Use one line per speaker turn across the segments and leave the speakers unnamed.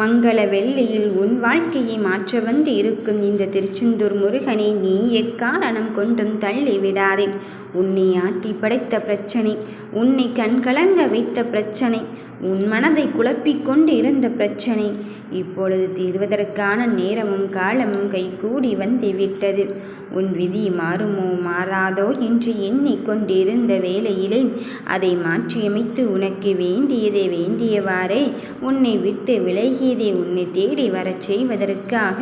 மங்கள வெள்ளியில் உன் வாழ்க்கையை மாற்ற வந்து இருக்கும் இந்த திருச்செந்தூர் முருகனை நீ எக்காரணம் கொண்டும் தள்ளி விடாதே. உன்னை ஆட்டி படைத்த பிரச்சனை, உன்னை கண்கலங்க வைத்த பிரச்சனை, உன் மனதை குழப்பிக்கொண்டு இருந்த பிரச்சனை இப்பொழுது தீர்வதற்கான நேரமும் காலமும் கைகூடி வந்து விட்டது. உன் விதி மாறுமோ மாறாதோ என்று எண்ணிக்கொண்டிருந்த வேளையிலே அதை மாற்றியமைத்து உனக்கு வேண்டியதை வேண்டியவாறே உன்னை விட்டு விலகியதை உன்னை தேடி வரச் செய்வதற்காக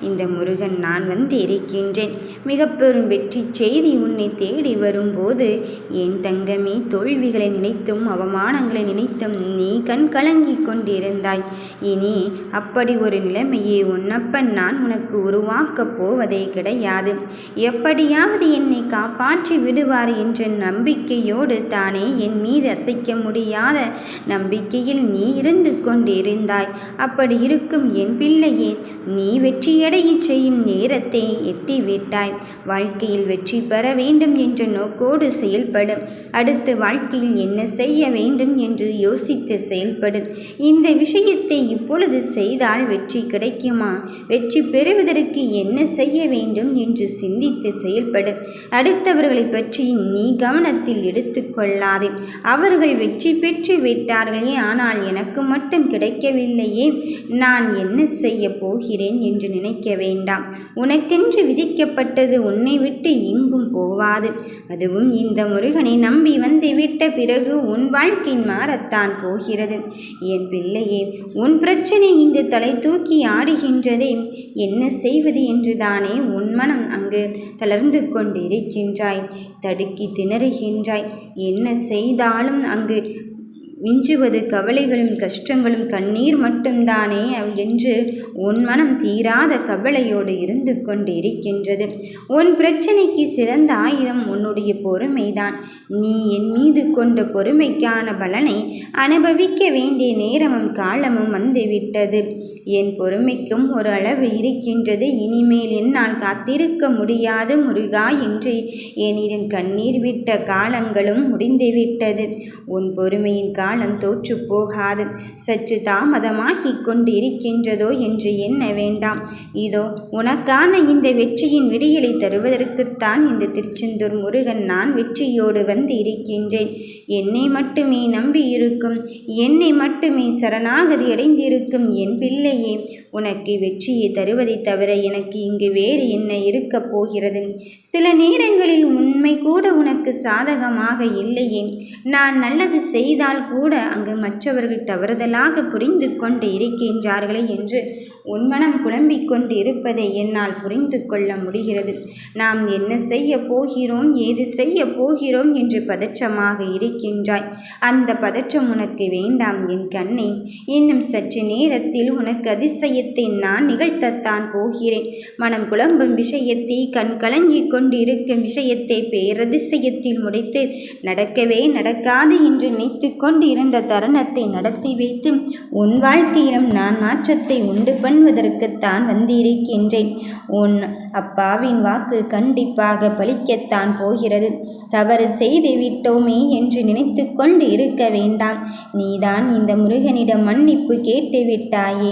இந்த முருகன் நான் வந்து இருக்கின்றேன். மிக பெரும் வெற்றி செய்தி உன்னை தேடி வரும்போது என் தங்கமே, தோல்விகளை நினைத்தும் அவமானங்களை நினைத்தும் நீ கண் கலங்கி கொண்டிருந்தாய். இனி அப்படி ஒரு நிலைமையை உன்னப்பன் நான் உனக்கு உருவாக்கப் போவதே கிடையாது. எப்படியாவது என்னை காப்பாற்றி விடுவார் என்ற நம்பிக்கையோடு தானே என் மீது அசைக்க முடியாத நம்பிக்கையில் நீ இருந்து கொண்டிருந்தாய். அப்படி இருக்கும் என் பிள்ளையே, நீ வெற்றியடைய செய்யும் நேரத்தை எட்டிவிட்டாய். வாழ்க்கையில் வெற்றி பெற வேண்டும் என்ற நோக்கோடு செயல்படும். அடுத்து வாழ்க்கையில் என்ன செய்ய வேண்டும் என்று யோசித்து செயல்படும். இந்த விஷயத்தை இப்பொழுது செய்தால் வெற்றி கிடைக்குமா? வெற்றி பெறுவதற்கு என்ன செய்ய வேண்டும் என்று சிந்தித்து செயல்படும். அடுத்தவர்களை பற்றி நீ கவனத்தில் எடுத்துக்கொள்ளாதே. அவர்கள் வெற்றி பெற்று விட்டார்களே, ஆனால் எனக்கு மட்டும் கிடைக்கவில்லையே, நான் என்ன செய்ய போகிறேன் என்று நினைக்க வேண்டாம். உனக்கென்று விதிக்கப்பட்டது உன்னை விட்டு எங்கும் போவாது. அதுவும் இந்த முருகனை நம்பி வந்து விட்ட பிறகு உன் வாழ்க்கை மாறத்தான் போகிறது. என் பிள்ளையே, உன் பிரச்சனை இங்கு தலை தூக்கி ஆடுகின்றதே, என்ன செய்வது என்றுதானே உன் மனம் அங்கு தளர்ந்து கொண்டிருக்கின்றாய், தடுக்கி திணறுகின்றாய். என்ன செய்தாலும் அங்கு மிஞ்சுவது கவலைகளும் கஷ்டங்களும் கண்ணீர் மட்டும்தானே என்று உன் மனம் தீராத கவலையோடு இருந்து கொண்டிருக்கின்றது. உன் பிரச்சனைக்கு சிறந்த ஆயுதம் உன்னுடைய பொறுமைதான். நீ என் மீது கொண்ட பொறுமைக்கான பலனை அனுபவிக்க வேண்டிய நேரமும் காலமும் வந்துவிட்டது. என் பொறுமைக்கும் ஒரு அளவு இருக்கின்றது. இனிமேல் என்னால் காத்திருக்க முடியாது முருகா என்று என்னிடம் கண்ணீர் விட்ட காலங்களும் முடிந்துவிட்டது. உன் பொறுமையின் காலம் தோற்று போகாது. சற்று தாமதமாகி கொண்டு இருக்கின்றதோ என்று எண்ண வேண்டாம். இதோ உனக்கான இந்த வெற்றியின் விடியலை தருவதற்குத்தான் இந்த திருச்செந்தூர் முருகன் நான் வெற்றியோடு வந்து இருக்கின்றேன். என்னை மட்டுமே நம்பி இருக்கும், என்னை மட்டுமே சரணாகதி அடைந்திருக்கும் என் பிள்ளையே, உனக்கு வெற்றியை தருவதை தவிர எனக்கு இங்கு வேறு என்ன இருக்கப் போகிறது? சில நேரங்களில் உண்மை கூட உனக்கு சாதகமாக இல்லையே. நான் நல்லது செய்தால் கூட அங்கு மற்றவர்கள் தவறுதலாக புரிந்து கொண்டு இருக்கின்றார்களே என்று உன் மனம் குழம்பிக் கொண்டு இருப்பதை என்னால் புரிந்து கொள்ள முடிகிறது. நாம் என்ன செய்ய போகிறோம், ஏது செய்ய போகிறோம் என்று பதற்றமாக இருக்கின்றாய். அந்த பதற்றம் உனக்கு வேண்டாம் என் கண்ணே. இன்னும் சற்று நேரத்தில் உனக்கு அதிசயத்தை நான் நிகழ்த்தத்தான் போகிறேன். மனம் குழம்பும் விஷயத்தை, கண் கலங்கி கொண்டு இருக்கும் விஷயத்தை பேரதிசயத்தில் முடித்து நடக்கவே நடக்காது என்று நினைத்து கொண்டு இருந்த தருணத்தை நடத்தி வைத்து உன் வாழ்க்கையிலும் நான் மாற்றத்தை உண்டு பண்ணுவதற்குத்தான் வந்திருக்கின்றேன். உன் அப்பாவின் வாக்கு கண்டிப்பாக பலிக்கத்தான் போகிறது. தவறு செய்து விட்டோமே என்று நினைத்து கொண்டு இருக்க வேண்டாம். நீதான் இந்த முருகனிடம் மன்னிப்பு கேட்டு விட்டாயே.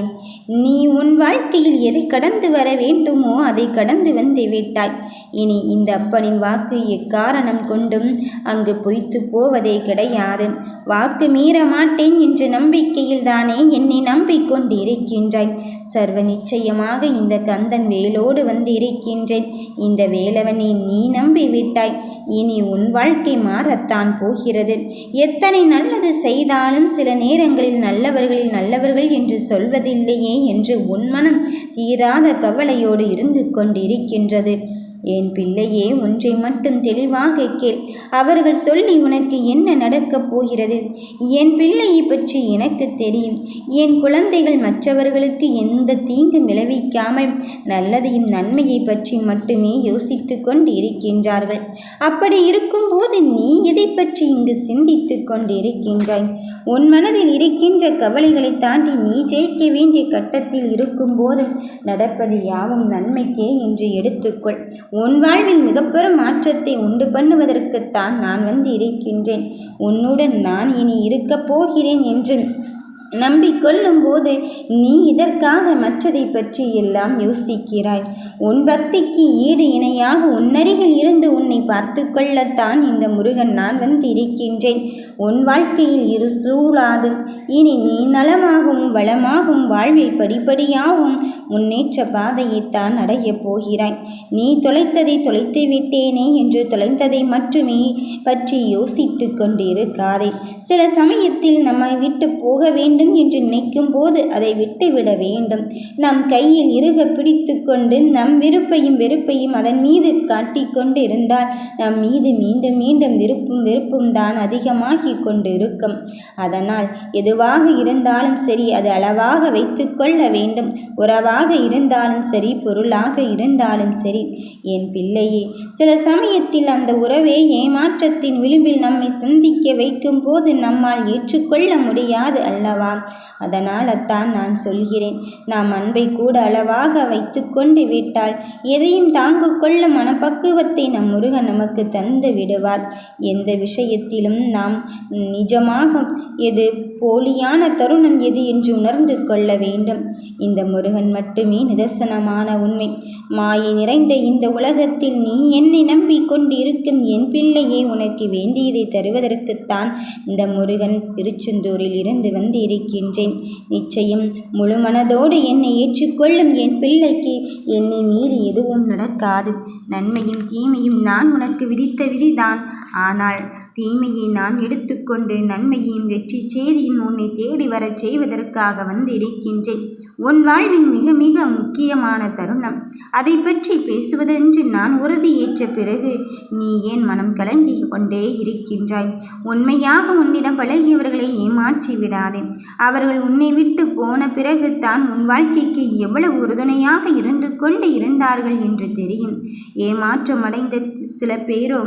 நீ உன் வாழ்க்கையில் எதை கடந்து வர வேண்டுமோ அதை கடந்து வந்து விட்டாய். இனி இந்த அப்பனின் வாக்கு எக்காரணம் கொண்டும் அங்கு பொய்த்து போவதே கிடையாது. வாக்கு மீற மாட்டேன் என்ற நம்பிக்கையில் தானே என்னை நம்பிக்கொண்டு இருக்கின்றாய். சர்வ நிச்சயமாக இந்த கந்தன் வேலோடு வந்து இருக்கின்றேன். இந்த வேலவனை நீ நம்பிவிட்டாய். இனி உன் வாழ்க்கை மாறத்தான் போகிறது. எத்தனை நல்லது செய்தாலும் சில நேரங்களில் நல்லவர்கள் என்று சொல்வதில்லையே என்று உன் மனம் தீராத கவலையோடு இருந்து கொண்டிருக்கின்றது. என் பிள்ளையே, ஒன்றை மட்டும் தெளிவாக கேள். அவர்கள் சொல்லி உனக்கு என்ன நடக்கப் போகிறது? என் பிள்ளையை பற்றி எனக்கு தெரியும். என் குழந்தைகள் மற்றவர்களுக்கு எந்த தீங்கும் விளைவிக்காமல் நல்லதையும் நன்மையை பற்றி மட்டுமே யோசித்து கொண்டு இருக்கின்றார்கள். அப்படி இருக்கும்போது நீ எதை பற்றி இங்கு சிந்தித்து கொண்டு இருக்கின்றாய்? உன் மனதில் இருக்கின்ற கவலைகளை தாண்டி நீ ஜெயிக்க வேண்டிய கட்டத்தில் இருக்கும்போது நடப்பது யாவும் நன்மைக்கே என்று எடுத்துக்கொள். உன் வாழ்வில் மிகப்பெரும் மாற்றத்தை உண்டு பண்ணுவதற்குத்தான் நான் வந்து இருக்கின்றேன். உன்னுடன் நான் இனி இருக்கப் போகிறேன் என்று நம்பிக்கொள்ளும் போது நீ இதற்காக மற்றதை பற்றி எல்லாம் யோசிக்கிறாய். உன் பக்திக்கு ஈடு இணையாக உன்னருகில் இருந்து உன்னை பார்த்து கொள்ளத்தான் இந்த முருகன் நான் வந்திருக்கின்றேன். உன் வாழ்க்கையில் இரு சூழாது. இனி நீ நலமாகவும் வளமாகவும் வாழ்வில் படிப்படியாகவும் முன்னேற்ற பாதையைத்தான் அடையப் போகிறாய். நீ தொலைத்ததை தொலைத்து விட்டேனே என்று தொலைந்ததை மட்டுமே பற்றி யோசித்து கொண்டு இருக்காதே. சில சமயத்தில் நம்மை விட்டு போக வேண்டும் என்று நினைக்கும் போது அதை விட்டுவிட வேண்டும். நம் கையில் இறுக பிடித்து கொண்டு நம் விருப்பையும் வெறுப்பையும் அதன் மீது காட்டிக்கொண்டு இருந்தால் நம் மீது மீண்டும் மீண்டும் வெறுப்பும் தான் அதிகமாகி கொண்டு இருக்கும். அதனால் எதுவாக இருந்தாலும் சரி அது அளவாக வைத்து கொள்ள வேண்டும். உறவாக இருந்தாலும் சரி, பொருளாக இருந்தாலும் சரி. என் பிள்ளையே, சில சமயத்தில் அந்த உறவே ஏமாற்றத்தின் விளிம்பில் நம்மை சந்திக்க வைக்கும் போது நம்மால் ஏற்றுக்கொள்ள முடியாது அல்லவா? அதனால் அத்தான் நான் சொல்கிறேன், நாம் அன்பை கூட அளவாக வைத்து கொண்டு விட்டால் எதையும் தாங்கு கொள்ளும் மனப்பக்குவத்தை நம் முருகன் நமக்கு தந்து விடுவார். எந்த விஷயத்திலும் நாம் நிஜமாக எது போலியான தருணம் எது என்று உணர்ந்து கொள்ள வேண்டும். இந்த முருகன் மட்டுமே நிதர்சனமான உண்மை. மாயை நிறைந்த இந்த உலகத்தில் நீ என்னை நம்பி கொண்டு இருக்கும் என் பிள்ளையை உனக்கு வேண்டியதை தருவதற்குத்தான் இந்த முருகன் திருச்செந்தூரில் இருந்து வந்து இருக்கின்றேன். நிச்சயம் முழு மனதோடு என்னை ஏற்றுக்கொள்ளும் என் பிள்ளைக்கு என்னை மீறி எதுவும் நடக்காது. நன்மையும் தீமையும் நான் உனக்கு விதித்த விதிதான். ஆனால் தீமையை நான் எடுத்துக்கொண்டு நன்மையையும் வெற்றி செய்தியும் உன்னை தேடி வரச் செய்வதற்காக வந்திருக்கின்றேன். உன் வாழ்வில் மிக மிக முக்கியமான தருணம். அதை பற்றி பேசுவதென்று நான் உறுதியேற்ற பிறகு நீ ஏன் மனம் கலங்கி கொண்டே இருக்கின்றாய்? உண்மையாக உன்னிடம் பழகியவர்களை ஏமாற்றி விடாதே. அவர்கள் உன்னை விட்டு போன பிறகு தான் உன் வாழ்க்கைக்கு எவ்வளவு உறுதுணையாக இருந்து கொண்டு இருந்தார்கள் என்று தெரியும். ஏமாற்றமடைந்த சில பேரோ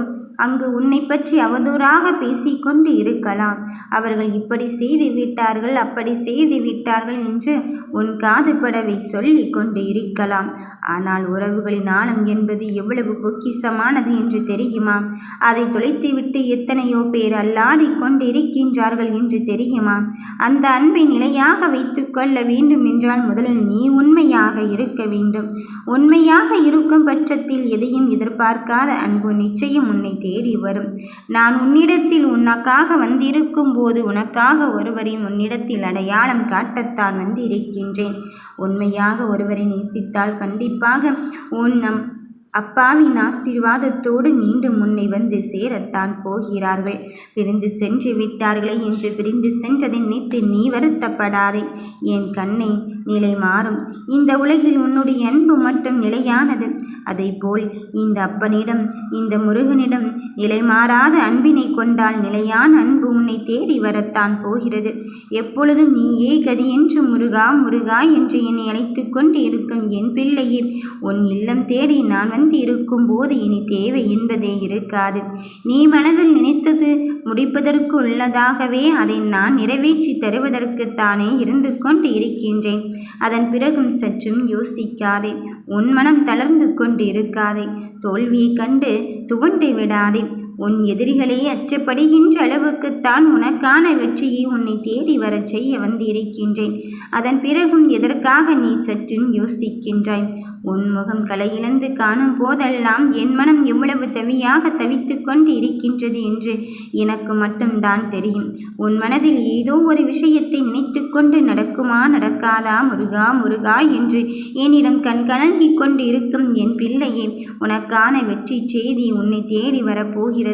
அங்கு உன்னை பற்றி அவதூறாக பேசிக்கொண்டு இருக்கலாம். அவர்கள் இப்படி செய்து விட்டார்கள், அப்படி செய்து விட்டார்கள் என்று உன் காது படவை சொல்லி கொண்டு இருக்கலாம். ஆனால் உறவுகளின் ஆழம் என்பது எவ்வளவு பொக்கிஷமானது என்று தெரியுமா? அதை தொலைத்துவிட்டு எத்தனையோ பேர் அல்லாடி கொண்டு இருக்கின்றார்கள் என்று தெரியுமா? அந்த அன்பை நிலையாக வைத்து கொள்ள வேண்டும் என்றால் முதலில் நீ உண்மையாக இருக்க வேண்டும். உண்மையாக இருக்கும் பட்சத்தில் எதையும் எதிர்பார்க்காத அன்பு நிச்சயம் உன்னை தேடி வரும். நான் உன்னிடத்தில் உனக்காக வந்திருக்கும் போது உனக்காக ஒருவரையும் உன்னிடத்தில் அடையாளம் காட்டத்தான் வந்திருக்கின்றேன். உண்மையாக ஒருவரை நேசித்தால் கண்டிப்பாக நம் அப்பாவின் ஆசீர்வாதத்தோடு மீண்டும் உன்னை வந்து சேரத்தான் போகிறார்கள். பிரிந்து சென்று விட்டார்களே என்று பிரிந்து சென்றதை நினைத்து நீ வருத்தப்படாதே. என் கண்ணை, நிலை மாறும். இந்த உலகில் உன்னுடைய அன்பு மட்டும் நிலையானது. அதைப்போல் இந்த அப்பனிடம், இந்த முருகனிடம் நிலை மாறாத அன்பினை கொண்டால் நிலையான அன்பு உன்னை தேடி வரத்தான் போகிறது. எப்பொழுதும் நீயே கதி என்று முருகா முருகா என்று என்னை அழைத்து கொண்டு இருக்கும் என் பிள்ளையே, உன் இல்லம் தேடி நான் வந்து இருக்கும் போது இனி தேவை என்பதே இருக்காது. நீ மனதில் நினைத்தது முடிப்பதற்கு உள்ளதாகவே அதை நான் நிறைவேற்றி தருவதற்குத்தானே இருந்து கொண்டு இருக்கின்றேன். அதன் பிறகும் சற்றும் யோசிக்காதே. உன் மனம் தளர்ந்து கொண்டு இருக்காதே. தோல்வியை கண்டு துவண்டு விடாதே. உன் எதிரிகளே அச்சப்படுகின்ற அளவுக்குத்தான் உனக்கான வெற்றியை உன்னை தேடி வரச் செய்ய வந்திருக்கின்றேன். அதன் பிறகும் எதற்காக நீ சற்றும் யோசிக்கின்றாய்? உன் முகம் கலையிழந்து காணும் போதெல்லாம் என் மனம் எவ்வளவு தவியாக தவித்து கொண்டு இருக்கின்றது என்று எனக்கு மட்டும்தான் தெரியும். உன் மனதில் ஏதோ ஒரு விஷயத்தை நினைத்து கொண்டு நடக்குமா நடக்காதா முருகா முருகா என்று என்னிடம் கண் கலங்கி கொண்டு இருக்கும் என் பிள்ளையே, உனக்கான வெற்றி செய்தி உன்னை தேடி வரப்போகிறது.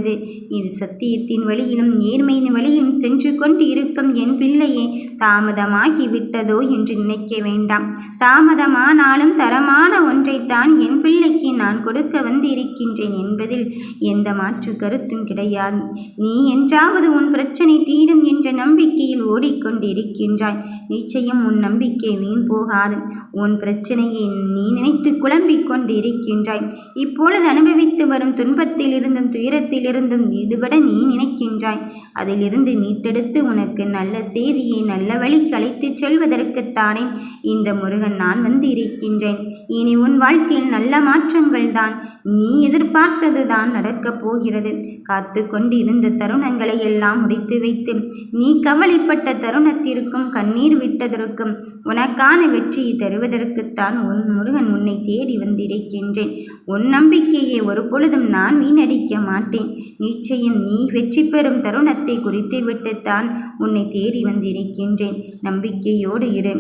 இது சத்தியத்தின் வழியிலும் நேர்மையின் வழியிலும் சென்று கொண்டு இருக்கும் என் பிள்ளையே, தாமதமாகி விட்டதோ என்று நினைக்க வேண்டாம். தாமதமானாலும் தரமான ஒன்றைத்தான் என் பிள்ளைக்கு நான் கொடுக்க வந்து இருக்கின்றேன் என்பதில் எந்த மாற்று கருத்தும் கிடையாது. நீ என்றாவது உன் பிரச்சனை தீரும் என்ற நம்பிக்கையில் ஓடிக்கொண்டிருக்கின்றாய். நிச்சயம் உன் நம்பிக்கை வீண் போகாது. உன் பிரச்சனையை நீ நினைத்து குழம்பிக் கொண்டு இருக்கின்றாய். இப்பொழுது அனுபவித்து வரும் துன்பத்தில் இருந்தும் துயரத்தில் துன்பத்திலிருந்தும் ஈடுபட நீ நினைக்கின்றாய். அதிலிருந்து மீட்டெடுத்து உனக்கு நல்ல செய்தியை நல்ல வழிக்கு அழைத்துச் செல்வதற்குத்தானே இந்த முருகன் நான் வந்து இருக்கின்றேன். இனி உன் வாழ்க்கையில் நல்ல மாற்றங்கள் தான். நீ எதிர்பார்த்தது தான் நடக்கப் போகிறது. காத்து கொண்டு இருந்த தருணங்களை எல்லாம் முடித்து வைத்து நீ கவலைப்பட்ட தருணத்திற்கும் கண்ணீர் விட்டதற்கும் உனக்கான வெற்றியை தருவதற்குத்தான் உன் முருகன் உன்னை தேடி வந்திருக்கின்றேன். உன் நம்பிக்கையை ஒரு பொழுதும் நான் வீணடிக்க மாட்டேன். நிச்சயம் நீ வெற்றி பெறும் தருணத்தை குறித்துவிட்டுத்தான் உன்னை தேடி வந்திருக்கின்றேன். நம்பிக்கையோடு இரு.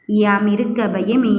யாம் இருக்க பயமே.